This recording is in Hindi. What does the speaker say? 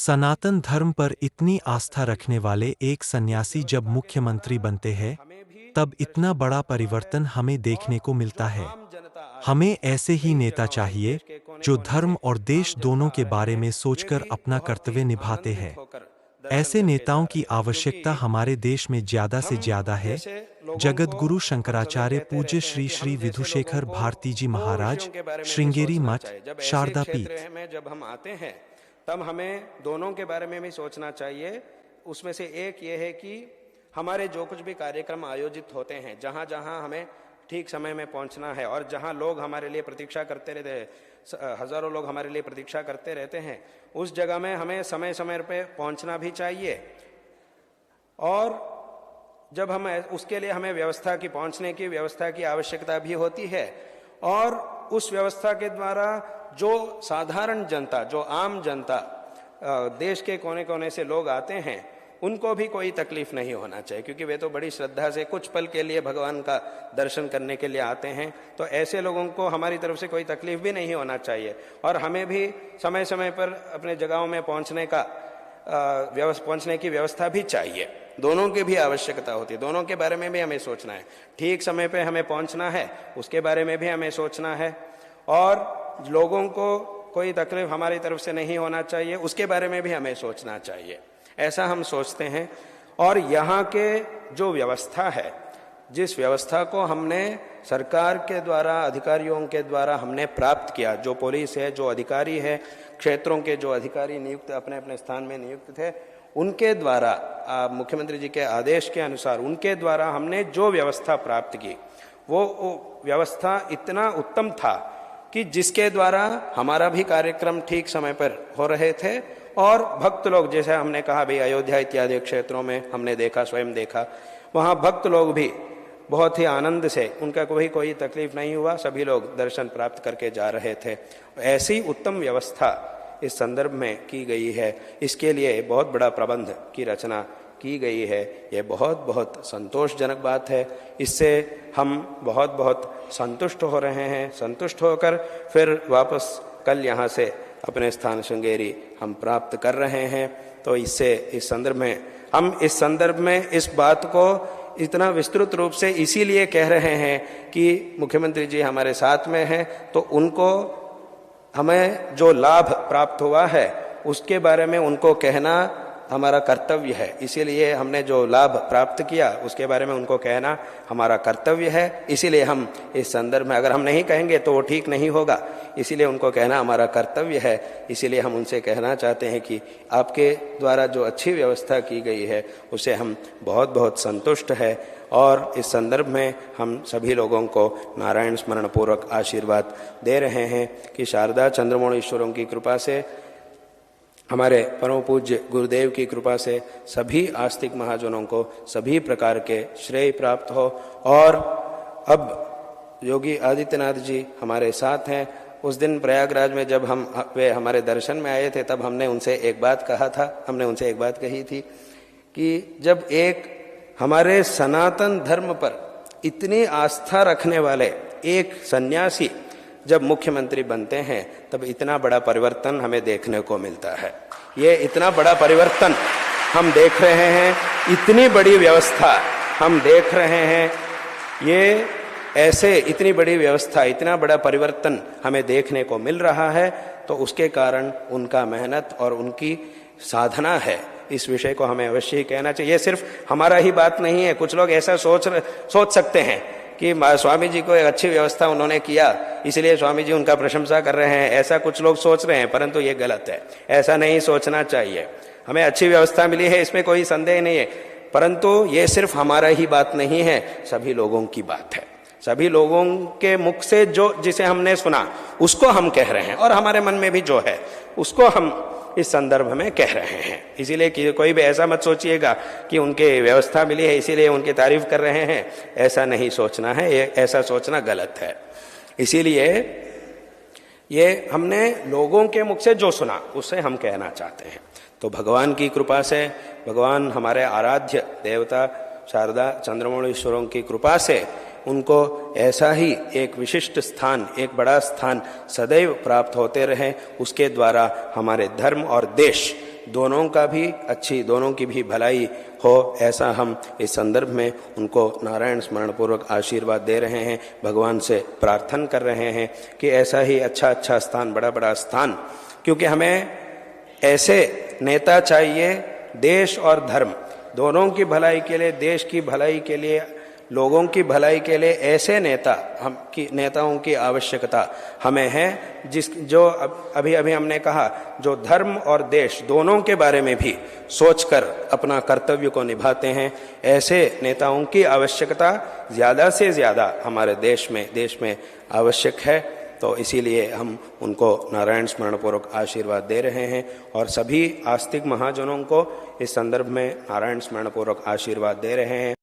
सनातन धर्म पर इतनी आस्था रखने वाले एक सन्यासी जब मुख्यमंत्री बनते हैं, तब इतना बड़ा परिवर्तन हमें देखने को मिलता है। हमें ऐसे ही नेता चाहिए, जो धर्म और देश दोनों के बारे में सोचकर अपना कर्तव्य निभाते हैं। ऐसे नेताओं की आवश्यकता हमारे देश में ज़्यादा से ज़्यादा है। जगतगुरु शंकराचार्य पूज्य श्री श्री विधुशेखर भारती जी महाराज, श्रृंगेरी मठ, शारदा पीठ। जब हम आते हैं तब हमें दोनों के बारे में भी सोचना चाहिए। उसमें से एक ये है कि हमारे जो कुछ भी कार्यक्रम आयोजित होते हैं, जहाँ जहाँ हमें ठीक समय में पहुँचना है और जहाँ लोग हमारे लिए प्रतीक्षा करते रहते हैं, हजारों लोग हमारे लिए प्रतीक्षा करते रहते हैं, उस जगह में हमें समय समय पे पहुँचना भी चाहिए। और जब हम उसके लिए हमें व्यवस्था की पहुँचने की व्यवस्था की आवश्यकता भी होती है। और उस व्यवस्था के द्वारा जो साधारण जनता, जो आम जनता, देश के कोने कोने से लोग आते हैं, उनको भी कोई तकलीफ नहीं होना चाहिए, क्योंकि वे तो बड़ी श्रद्धा से कुछ पल के लिए भगवान का दर्शन करने के लिए आते हैं। तो ऐसे लोगों को हमारी तरफ से कोई तकलीफ भी नहीं होना चाहिए। और हमें भी समय समय पर अपने जगहों में पहुंचने की व्यवस्था भी चाहिए। दोनों की भी आवश्यकता होती है, दोनों के बारे में भी हमें सोचना है। ठीक समय पे हमें पहुंचना है, उसके बारे में भी हमें सोचना है। और लोगों को कोई तकलीफ हमारी तरफ से नहीं होना चाहिए, उसके बारे में भी हमें सोचना चाहिए। ऐसा हम सोचते हैं। और यहाँ के जो व्यवस्था है, जिस व्यवस्था को हमने सरकार के द्वारा, अधिकारियों के द्वारा हमने प्राप्त किया, जो पुलिस है, जो अधिकारी है, क्षेत्रों के जो अधिकारी नियुक्त अपने अपने स्थान में नियुक्त थे, उनके द्वारा, मुख्यमंत्री जी के आदेश के अनुसार उनके द्वारा हमने जो व्यवस्था प्राप्त की, वो व्यवस्था इतना उत्तम था कि जिसके द्वारा हमारा भी कार्यक्रम ठीक समय पर हो रहे थे। और भक्त लोग, जैसे हमने कहा भाई अयोध्या इत्यादि क्षेत्रों में हमने देखा, स्वयं देखा, वहाँ भक्त लोग भी बहुत ही आनंद से, उनका कोई तकलीफ नहीं हुआ, सभी लोग दर्शन प्राप्त करके जा रहे थे। ऐसी उत्तम व्यवस्था इस संदर्भ में की गई है। इसके लिए बहुत बड़ा प्रबंध की रचना की गई है। ये बहुत बहुत संतोषजनक बात है। इससे हम बहुत बहुत संतुष्ट हो रहे हैं। संतुष्ट होकर फिर वापस कल यहाँ से अपने स्थान श्रृंगेरी हम प्राप्त कर रहे हैं। तो इससे इस संदर्भ में इस बात को इतना विस्तृत रूप से इसीलिए कह रहे हैं कि मुख्यमंत्री जी हमारे साथ में हैं, तो उनको हमें जो लाभ प्राप्त हुआ है उसके बारे में उनको कहना हमारा कर्तव्य है। इसीलिए हमने जो लाभ प्राप्त किया उसके बारे में उनको कहना हमारा कर्तव्य है। इसीलिए हम इस संदर्भ में, अगर हम नहीं कहेंगे तो वो ठीक नहीं होगा, इसीलिए उनको कहना हमारा कर्तव्य है। इसीलिए हम उनसे कहना चाहते हैं कि आपके द्वारा जो अच्छी व्यवस्था की गई है उससे हम बहुत बहुत संतुष्ट हैं। और इस संदर्भ में हम सभी लोगों को नारायण स्मरण पूर्वक आशीर्वाद दे रहे हैं कि शारदा चंद्रमौली ईश्वरों की कृपा से, हमारे परम पूज्य गुरुदेव की कृपा से सभी आस्तिक महाजनों को सभी प्रकार के श्रेय प्राप्त हो। और अब योगी आदित्यनाथ जी हमारे साथ हैं। उस दिन प्रयागराज में जब वे हमारे दर्शन में आए थे, तब हमने उनसे एक बात कही थी कि जब एक हमारे सनातन धर्म पर इतनी आस्था रखने वाले एक सन्यासी जब मुख्यमंत्री बनते हैं, तब इतना बड़ा परिवर्तन हमें देखने को मिलता है। ये इतना बड़ा परिवर्तन हम देख रहे हैं, इतनी बड़ी व्यवस्था हम देख रहे हैं। ये ऐसे इतनी बड़ी व्यवस्था, इतना बड़ा परिवर्तन हमें देखने को मिल रहा है, तो उसके कारण उनका मेहनत और उनकी साधना है। इस विषय को हमें अवश्य ही कहना चाहिए। ये सिर्फ हमारा ही बात नहीं है। कुछ लोग ऐसा सोच सकते हैं कि स्वामी जी को एक अच्छी व्यवस्था उन्होंने किया, इसलिए स्वामी जी उनका प्रशंसा कर रहे हैं, ऐसा कुछ लोग सोच रहे हैं, परंतु ये गलत है। ऐसा नहीं सोचना चाहिए। हमें अच्छी व्यवस्था मिली है, इसमें कोई संदेह नहीं है, परंतु ये सिर्फ हमारा ही बात नहीं है, सभी लोगों की बात है। सभी लोगों के मुख से जो जिसे हमने सुना उसको हम कह रहे हैं, और हमारे मन में भी जो है उसको हम इस संदर्भ में कह रहे हैं। इसीलिए कि कोई भी ऐसा मत सोचिएगा कि उनके व्यवस्था मिली है इसीलिए उनकी तारीफ कर रहे हैं, ऐसा नहीं सोचना है, ऐसा सोचना गलत है। इसीलिए ये हमने लोगों के मुख से जो सुना उससे हम कहना चाहते हैं। तो भगवान की कृपा से, भगवान हमारे आराध्य देवता शारदा चंद्रमौली ईश्वरों की कृपा से उनको ऐसा ही एक विशिष्ट स्थान, एक बड़ा स्थान सदैव प्राप्त होते रहे। उसके द्वारा हमारे धर्म और देश दोनों का भी अच्छी, दोनों की भी भलाई हो, ऐसा हम इस संदर्भ में उनको नारायण स्मरण पूर्वक आशीर्वाद दे रहे हैं, भगवान से प्रार्थना कर रहे हैं कि ऐसा ही अच्छा अच्छा स्थान, बड़ा बड़ा स्थान, क्योंकि हमें ऐसे नेता चाहिए, देश और धर्म दोनों की भलाई के लिए, देश की भलाई के लिए, लोगों की भलाई के लिए ऐसे नेताओं की आवश्यकता हमें है, जो अभी हमने कहा, जो धर्म और देश दोनों के बारे में भी सोचकर अपना कर्तव्य को निभाते हैं। ऐसे नेताओं की आवश्यकता ज़्यादा से ज़्यादा हमारे देश में आवश्यक है। तो इसीलिए हम उनको नारायण स्मरण पूर्वक आशीर्वाद दे रहे हैं और सभी आस्तिक महाजनों को इस संदर्भ में नारायण स्मरण पूर्वक आशीर्वाद दे रहे हैं।